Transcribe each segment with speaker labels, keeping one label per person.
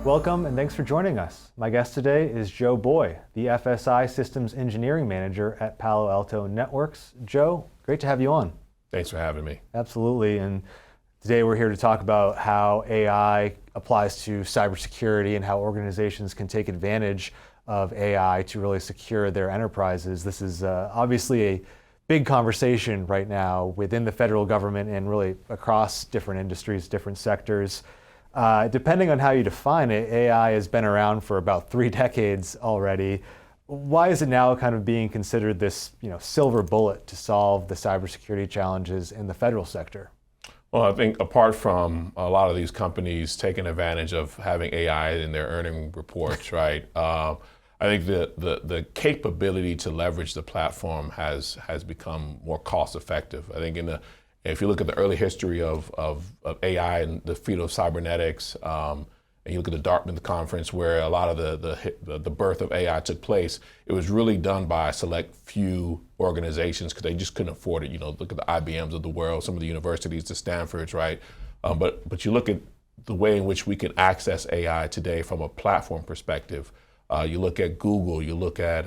Speaker 1: Welcome and thanks for joining us. My guest today is Joe Boye, the FSI Systems Engineering Manager at Palo Alto Networks. Joe, great to have you on.
Speaker 2: Thanks for having me.
Speaker 1: Absolutely. And today we're here to talk about how AI applies to cybersecurity and how organizations can take advantage of AI to really secure their enterprises. This is obviously a big conversation right now within the federal government and really across different industries, different sectors. Depending on how you define it, AI has been around for about 3 decades already. Why is it now kind of being considered this, silver bullet to solve the cybersecurity challenges in the federal sector?
Speaker 2: Well, I think apart from a lot of these companies taking advantage of having AI in their earning reports, right? I think the capability to leverage the platform has become more cost effective. I think if you look at the early history of AI and the field of cybernetics, and you look at the Dartmouth conference where a lot of the birth of AI took place, it was really done by a select few organizations because they just couldn't afford it. Look at the IBMs of the world, some of the universities, the Stanfords, right? But you look at the way in which we can access AI today from a platform perspective. You look at Google, you look at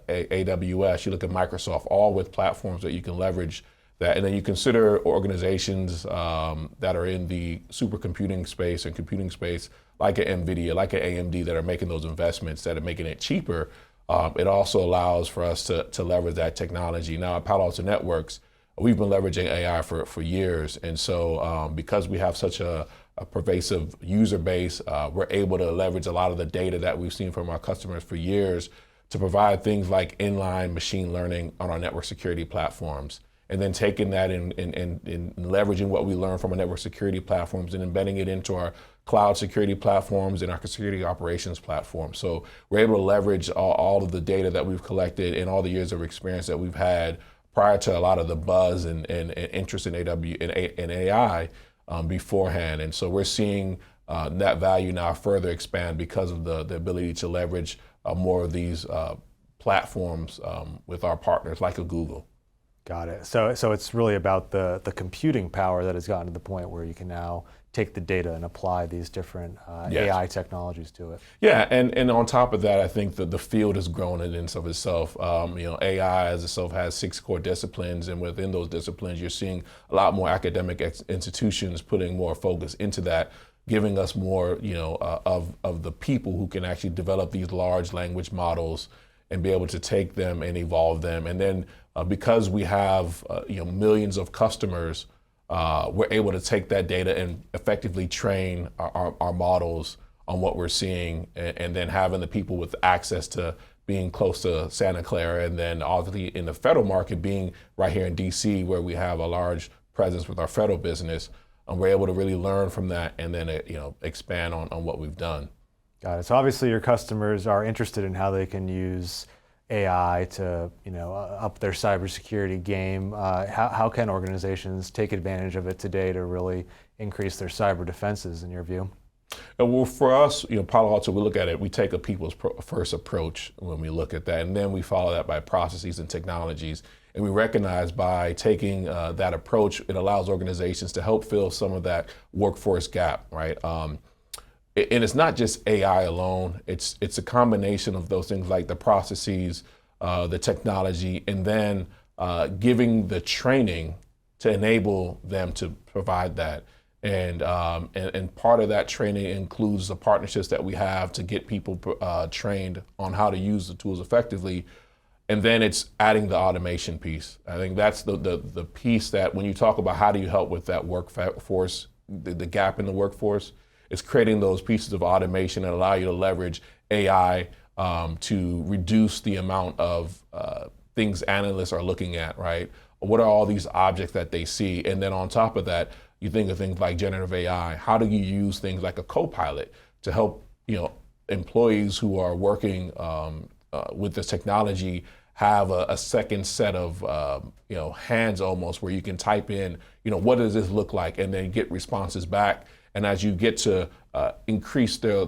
Speaker 2: AWS, you look at Microsoft, all with platforms that you can leverage that. And then you consider organizations that are in the supercomputing space and computing space, like an NVIDIA, like an AMD, that are making those investments, that are making it cheaper. It also allows for us to leverage that technology. Now at Palo Alto Networks, we've been leveraging AI for years. And so because we have such a pervasive user base, we're able to leverage a lot of the data that we've seen from our customers for years to provide things like inline machine learning on our network security platforms. And then taking that and leveraging what we learn from our network security platforms and embedding it into our cloud security platforms and our security operations platform. So we're able to leverage all of the data that we've collected and all the years of experience that we've had prior to a lot of the buzz and interest in AI beforehand. And so we're seeing that value now further expand because of the ability to leverage more of these platforms with our partners like a Google.
Speaker 1: Got it. So it's really about the computing power that has gotten to the point where you can now take the data and apply these different AI technologies to it.
Speaker 2: Yeah, and on top of that, I think that the field has grown in and of itself. AI as itself has 6 core disciplines, and within those disciplines, you're seeing a lot more academic institutions putting more focus into that, giving us more, of the people who can actually develop these large language models and be able to take them and evolve them. And then because we have millions of customers, we're able to take that data and effectively train our models on what we're seeing, and then having the people with access to being close to Santa Clara, and then obviously in the federal market being right here in DC where we have a large presence with our federal business, and we're able to really learn from that and then expand on what we've done.
Speaker 1: Got it. So obviously your customers are interested in how they can use AI to up their cybersecurity game. How can organizations take advantage of it today to really increase their cyber defenses in your view?
Speaker 2: Well, for us, Palo Alto, we look at it, we take a people's first approach when we look at that, and then we follow that by processes and technologies. And we recognize by taking that approach, it allows organizations to help fill some of that workforce gap, right? And it's not just AI alone, it's a combination of those things like the processes, the technology, and then giving the training to enable them to provide that. And part of that training includes the partnerships that we have to get people trained on how to use the tools effectively. And then it's adding the automation piece. I think that's the piece that when you talk about how do you help with that workforce, the gap in the workforce, it's creating those pieces of automation that allow you to leverage AI to reduce the amount of things analysts are looking at, right? What are all these objects that they see? And then on top of that, you think of things like generative AI. How do you use things like a co-pilot to help employees who are working with this technology have a second set of hands almost, where you can type in what does this look like, and then get responses back. And as you get to increase the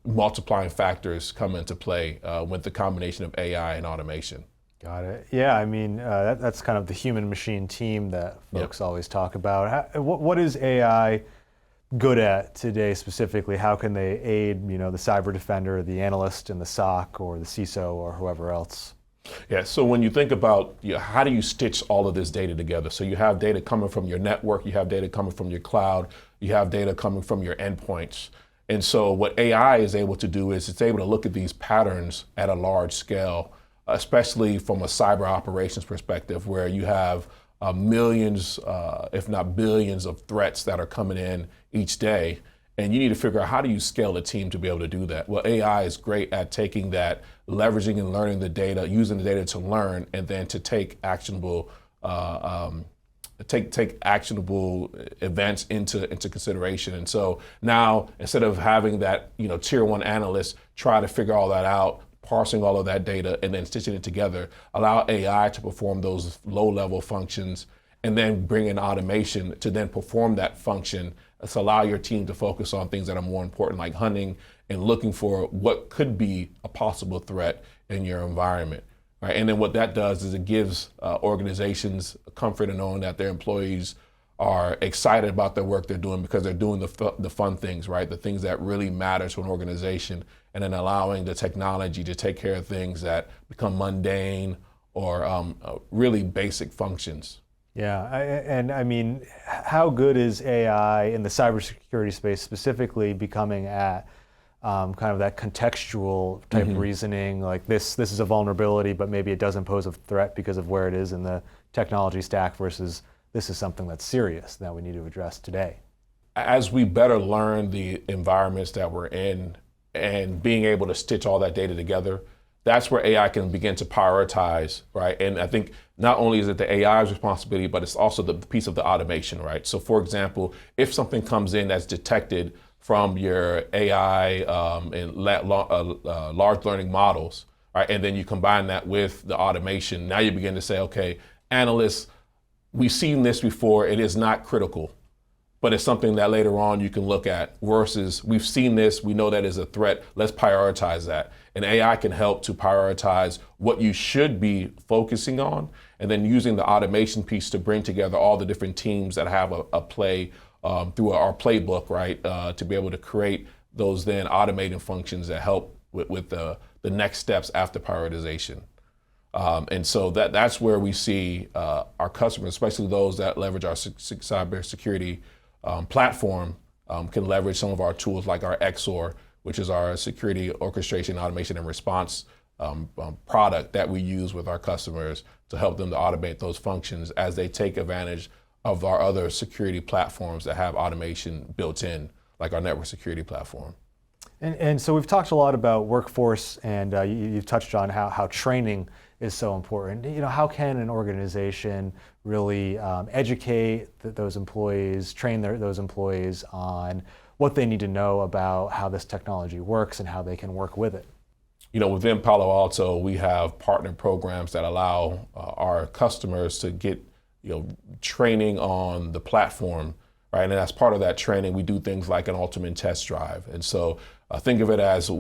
Speaker 2: multiplying factors come into play with the combination of AI and automation.
Speaker 1: Got it. Yeah, I mean, that's kind of the human-machine team that folks always talk about. What is AI good at today specifically? How can they aid, the cyber defender, the analyst in the SOC, or the CISO, or whoever else?
Speaker 2: Yeah, so when you think about how do you stitch all of this data together? So you have data coming from your network, you have data coming from your cloud, you have data coming from your endpoints. And so what AI is able to do is it's able to look at these patterns at a large scale, especially from a cyber operations perspective, where you have millions, if not billions of threats that are coming in each day. And you need to figure out how do you scale a team to be able to do that? Well, AI is great at taking that, leveraging and learning the data, using the data to learn, and then to take actionable take actionable events into consideration. And so now, instead of having that tier one analyst try to figure all that out, parsing all of that data and then stitching it together, allow AI to perform those low level functions, and then bring in automation to then perform that function. To allow your team to focus on things that are more important, like hunting and looking for what could be a possible threat in your environment. Right? And then what that does is it gives organizations comfort in knowing that their employees are excited about their work they're doing because they're doing the fun things, right? The things that really matter to an organization, and then allowing the technology to take care of things that become mundane or really basic functions.
Speaker 1: Yeah, and I mean, how good is AI in the cybersecurity space specifically becoming at kind of that contextual type reasoning, like this is a vulnerability, but maybe it doesn't pose a threat because of where it is in the technology stack versus this is something that's serious that we need to address today?
Speaker 2: As we better learn the environments that we're in and being able to stitch all that data together, that's where AI can begin to prioritize, right? And I think not only is it the AI's responsibility, but it's also the piece of the automation, right? So for example, if something comes in that's detected from your AI and large learning models, right? And then you combine that with the automation, now you begin to say, okay, analysts, we've seen this before, it is not critical, but it's something that later on you can look at, versus we've seen this, we know that is a threat, let's prioritize that. And AI can help to prioritize what you should be focusing on, and then using the automation piece to bring together all the different teams that have a play through our playbook, right, to be able to create those then automated functions that help with the next steps after prioritization. And so that's where we see our customers, especially those that leverage our cybersecurity platform, can leverage some of our tools like our XOR, which is our security orchestration, automation, and response product that we use with our customers to help them to automate those functions as they take advantage of our other security platforms that have automation built in, like our network security platform.
Speaker 1: And so we've talked a lot about workforce, and you've touched on how training is so important. How can an organization really educate those employees, train those employees on what they need to know about how this technology works and how they can work with it?
Speaker 2: Within Palo Alto, we have partner programs that allow our customers to get training on the platform, right? And as part of that training, we do things like an ultimate test drive. And so think of it as,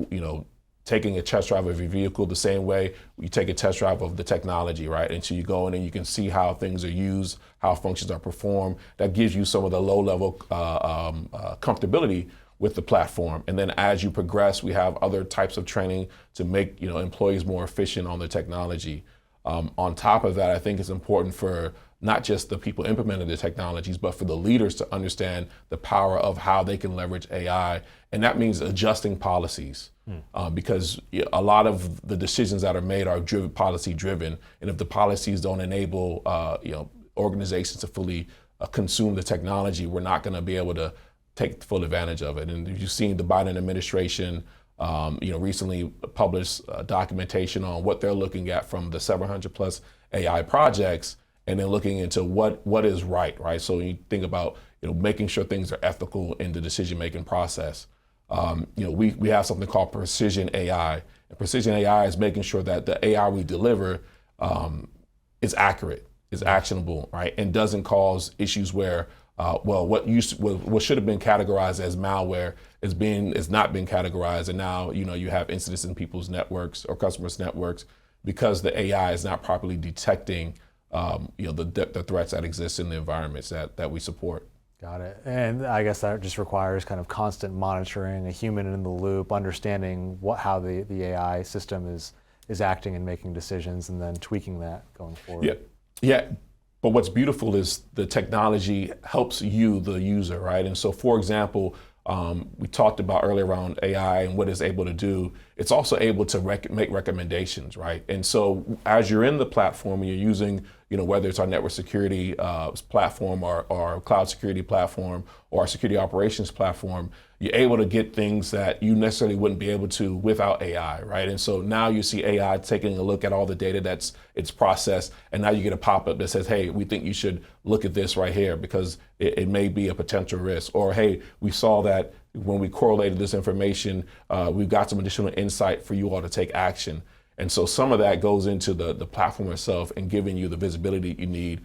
Speaker 2: taking a test drive of your vehicle the same way you take a test drive of the technology, right? And so you go in and you can see how things are used, how functions are performed. That gives you some of the low-level comfortability with the platform. And then as you progress, we have other types of training to make employees more efficient on the technology. On top of that, I think it's important for not just the people implementing the technologies, but for the leaders to understand the power of how they can leverage AI. And that means adjusting policies, because a lot of the decisions that are made are policy driven. And if the policies don't enable organizations to fully consume the technology, we're not going to be able to take full advantage of it. And you've seen the Biden administration recently published documentation on what they're looking at from the 700 plus AI projects, and then looking into what is right? So you think about making sure things are ethical in the decision-making process. We have something called precision AI. And precision AI is making sure that the AI we deliver is accurate, is actionable, right, and doesn't cause issues where what should have been categorized as malware is not being categorized, and now you have incidents in people's networks or customers' networks because the AI is not properly detecting the threats that exist in the environments that we support.
Speaker 1: Got it. And I guess that just requires kind of constant monitoring, a human in the loop, understanding how the AI system is acting and making decisions, and then tweaking that going forward.
Speaker 2: Yeah. But what's beautiful is the technology helps you, the user, right? And so, for example, we talked about earlier around AI and what it's able to do. It's also able to make recommendations, right? And so as you're in the platform and you're using, whether it's our network security platform or our cloud security platform or our security operations platform, you're able to get things that you necessarily wouldn't be able to without AI, right? And so now you see AI taking a look at all the data it's processed, and now you get a pop-up that says, hey, we think you should look at this right here because it may be a potential risk. Or, hey, we saw that when we correlated this information, we've got some additional insight for you all to take action. And so some of that goes into the platform itself and giving you the visibility you need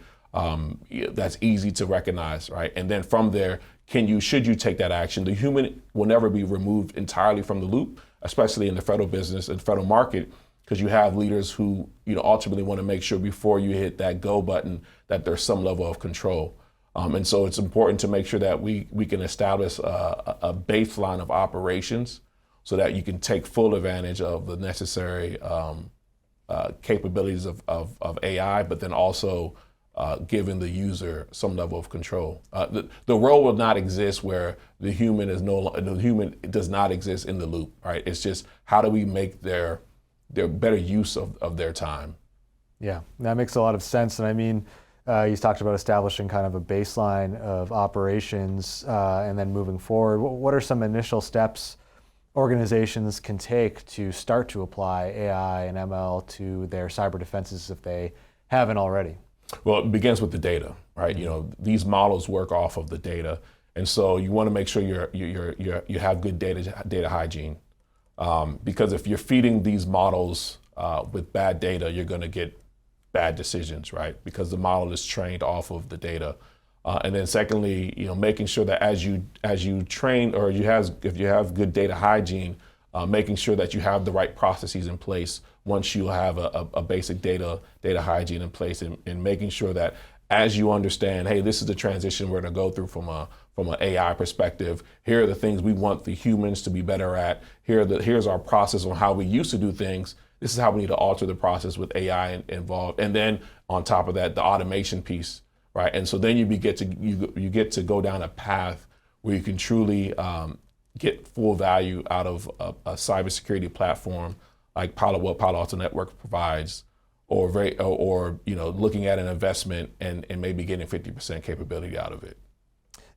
Speaker 2: that's easy to recognize, right? And then from there, should you take that action? The human will never be removed entirely from the loop, especially in the federal business and federal market, because you have leaders who ultimately want to make sure before you hit that go button that there's some level of control. And so it's important to make sure that we can establish a baseline of operations so that you can take full advantage of the necessary capabilities of AI, but then also giving the user some level of control. The world will not exist where the human does not exist in the loop, right? It's just how do we make their better use of their time.
Speaker 1: Yeah, that makes a lot of sense. And I mean, you talked about establishing kind of a baseline of operations and then moving forward. What are some initial steps organizations can take to start to apply AI and ML to their cyber defenses if they haven't already?
Speaker 2: Well, it begins with the data, right? These models work off of the data, and so you want to make sure you have good data hygiene, because if you're feeding these models with bad data, you're going to get bad decisions, right? Because the model is trained off of the data. And then secondly, making sure that as you train or if you have good data hygiene, making sure that you have the right processes in place once you have a basic data hygiene in place, and making sure that as you understand, hey, this is the transition we're going to go through from an AI perspective. Here are the things we want the humans to be better at. Here's our process on how we used to do things. This is how we need to alter the process with AI involved. And then on top of that, the automation piece. Right, and so then you get to go down a path where you can truly get full value out of a cybersecurity platform like what Palo Alto Networks provides, or looking at an investment and maybe getting 50% capability out of it.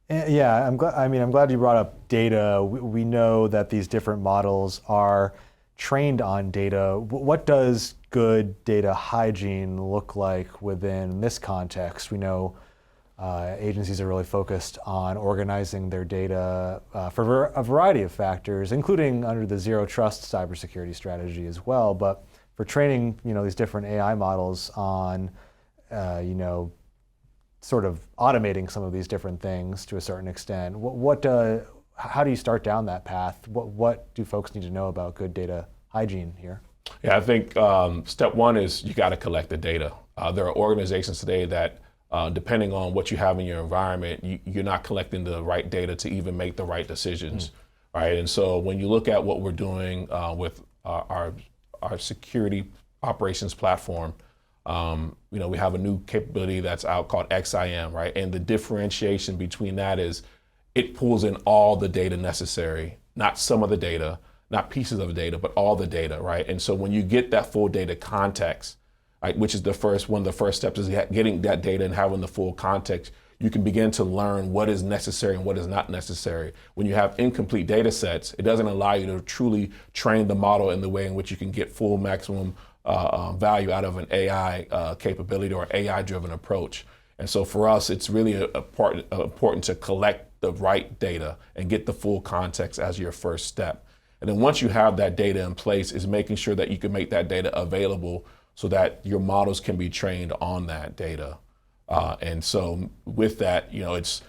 Speaker 1: Yeah, I'm glad you brought up data. We know that these different models are trained on data. What does good data hygiene look like within this context? We know agencies are really focused on organizing their data for a variety of factors, including under the zero trust cybersecurity strategy as well. But for training, these different AI models on, sort of automating some of these different things to a certain extent, how do you start down that path? What do folks need to know about good data hygiene here?
Speaker 2: Yeah, I think step one is you got to collect the data. There are organizations today that, depending on what you have in your environment, you're not collecting the right data to even make the right decisions, right? And so when you look at what we're doing with our security operations platform, we have a new capability that's out called XIM, right? And the differentiation between that is it pulls in all the data necessary, not some of the data, not pieces of the data, but all the data, right? And so when you get that full data context, right, which is one of the first steps is getting that data and having the full context, you can begin to learn what is necessary and what is not necessary. When you have incomplete data sets, it doesn't allow you to truly train the model in the way in which you can get full maximum value out of an AI capability or AI-driven approach. And so for us, it's really important to collect the right data and get the full context as your first step. And then once you have that data in place, is making sure that you can make that data available so that your models can be trained on that data. And so with that, it's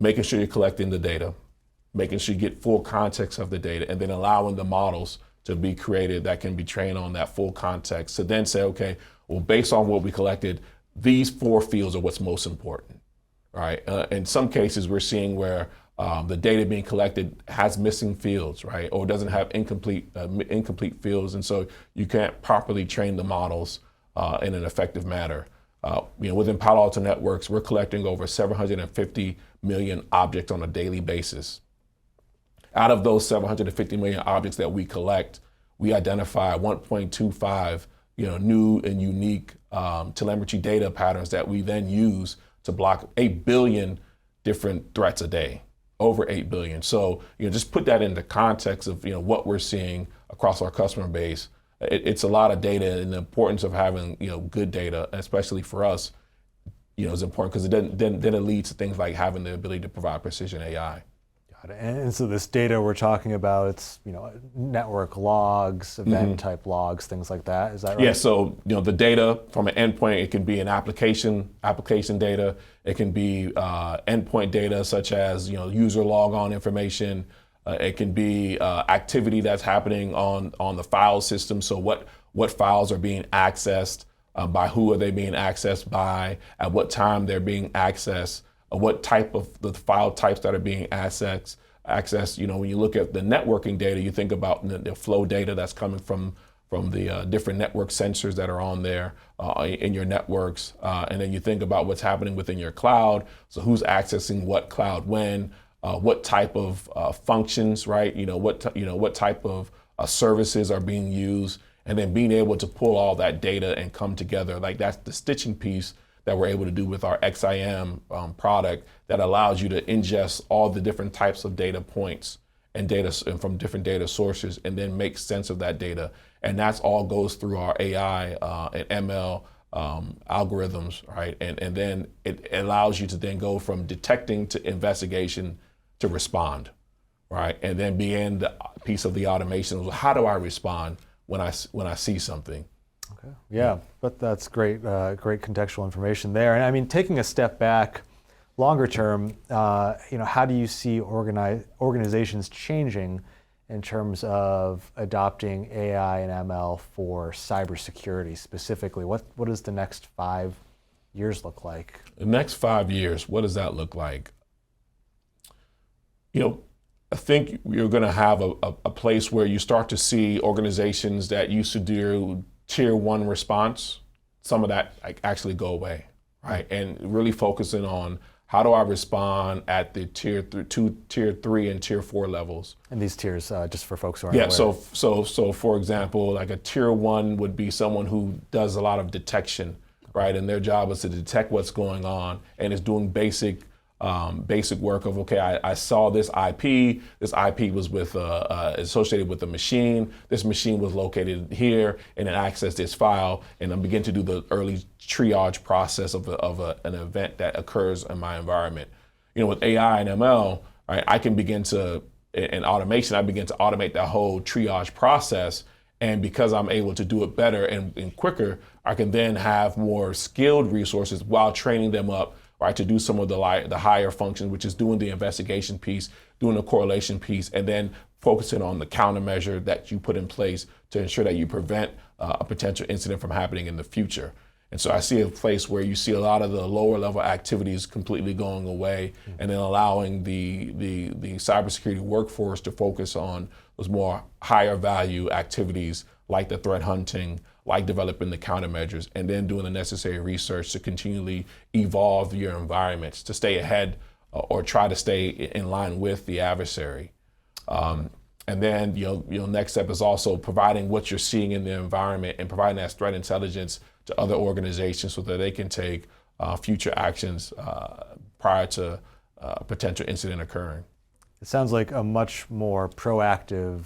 Speaker 2: making sure you're collecting the data, making sure you get full context of the data, and then allowing the models to be created that can be trained on that full context to then say, okay, well, based on what we collected, these 4 fields are what's most important, right? In some cases, we're seeing where the data being collected has missing fields, right? Or doesn't have incomplete fields, and so you can't properly train the models in an effective manner. Within Palo Alto Networks, we're collecting over 750 million objects on a daily basis. Out of those 750 million objects that we collect, we identify 1.25 new and unique telemetry data patterns that we then use to block 8 billion different threats a day, over 8 billion. So just put that into context of what we're seeing across our customer base. It's a lot of data, and the importance of having good data, especially for us, is important because then it leads to things like having the ability to provide precision AI.
Speaker 1: And so this data we're talking about, it's network logs, event type logs, things like that. Is that right?
Speaker 2: Yeah. So the data from an endpoint, it can be an application data. It can be endpoint data such as user logon information. It can be activity that's happening on the file system. So what files are being accessed, by who are they being accessed by, at what time they're being accessed. What type of the file types that are being accessed. When you look at the networking data, you think about the flow data that's coming from the different network sensors that are on there in your networks, and then you think about what's happening within your cloud. So who's accessing what cloud when, what type of functions, right? What type of services are being used, and then being able to pull all that data and come together. Like that's the stitching piece that we're able to do with our XIM product that allows you to ingest all the different types of data points and data and from different data sources, and then make sense of that data. And that's all goes through our AI and ML algorithms, right? And then it allows you to then go from detecting to investigation to respond, right? And then begin the piece of the automation. How do I respond when I see something?
Speaker 1: Okay. Yeah, but that's great, great contextual information there. And I mean, taking a step back, longer term, how do you see organizations changing in terms of adopting AI and ML for cybersecurity specifically? What does the next 5 years look like?
Speaker 2: The next 5 years, what does that look like? I think you're going to have a place where you start to see organizations that used to do tier 1 response, some of that actually go away, right? And really focusing on how do I respond at the tier 3 and tier 4 levels.
Speaker 1: And these tiers, just for folks who aren't aware.
Speaker 2: So for example, like a tier 1 would be someone who does a lot of detection, right? And their job is to detect what's going on and is doing basic work of, okay, I saw this IP was with associated with a machine, this machine was located here, and it accessed this file, and I'm beginning to do the early triage process of an event that occurs in my environment. With AI and ML, right, I can begin to, in automation, I begin to automate that whole triage process, and because I'm able to do it better and quicker, I can then have more skilled resources while training them up, right, to do some of the higher functions, which is doing the investigation piece, doing the correlation piece, and then focusing on the countermeasure that you put in place to ensure that you prevent a potential incident from happening in the future. And so I see a place where you see a lot of the lower level activities completely going away, and then allowing the cybersecurity workforce to focus on those more higher value activities like the threat hunting, like developing the countermeasures, and then doing the necessary research to continually evolve your environments to stay ahead or try to stay in line with the adversary. And then next step is also providing what you're seeing in the environment and providing that threat intelligence to other organizations so that they can take future actions prior to a potential incident occurring.
Speaker 1: It sounds like a much more proactive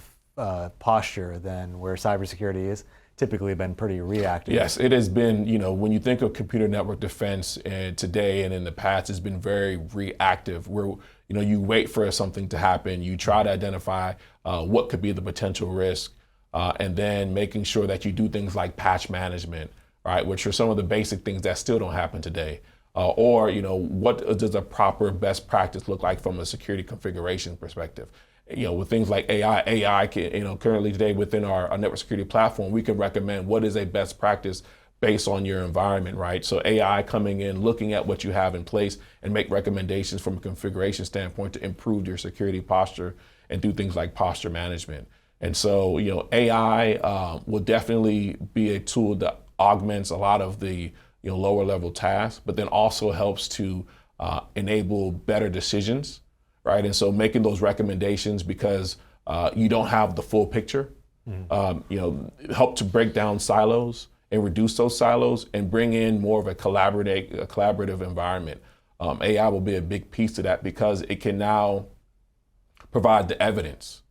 Speaker 1: posture than where cybersecurity is typically been pretty reactive.
Speaker 2: Yes, it has been, when you think of computer network defense today and in the past, it's been very reactive where, you wait for something to happen, you try to identify what could be the potential risk, and then making sure that you do things like patch management, right, which are some of the basic things that still don't happen today. Or, what does a proper best practice look like from a security configuration perspective? With things like AI can, currently today within our network security platform, we can recommend what is a best practice based on your environment, right? So AI coming in, looking at what you have in place and make recommendations from a configuration standpoint to improve your security posture and do things like posture management. And so, AI will definitely be a tool that augments a lot of the lower level tasks, but then also helps to enable better decisions, right? And so making those recommendations because you don't have the full picture, help to break down silos and reduce those silos and bring in more of a collaborative environment. AI will be a big piece to that because it can now provide the evidence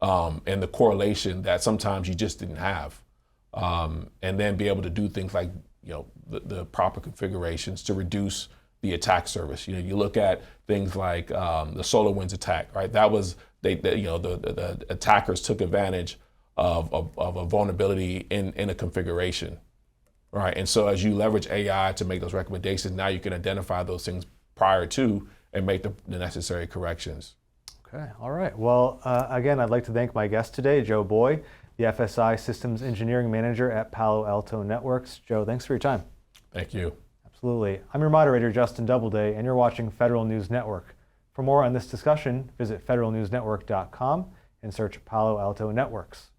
Speaker 2: and the correlation that sometimes you just didn't have, and then be able to do things like the proper configurations to reduce the attack surface. You look at things like the SolarWinds attack, right? That was the attackers took advantage of a vulnerability in a configuration, right? And so as you leverage AI to make those recommendations, now you can identify those things prior to and make the necessary corrections.
Speaker 1: Okay, all right. Well, again, I'd like to thank my guest today, Joe Boye, the FSI Systems Engineering Manager at Palo Alto Networks. Joe, thanks for your time.
Speaker 2: Thank you.
Speaker 1: Absolutely. I'm your moderator, Justin Doubleday, and you're watching Federal News Network. For more on this discussion, visit federalnewsnetwork.com and search Palo Alto Networks.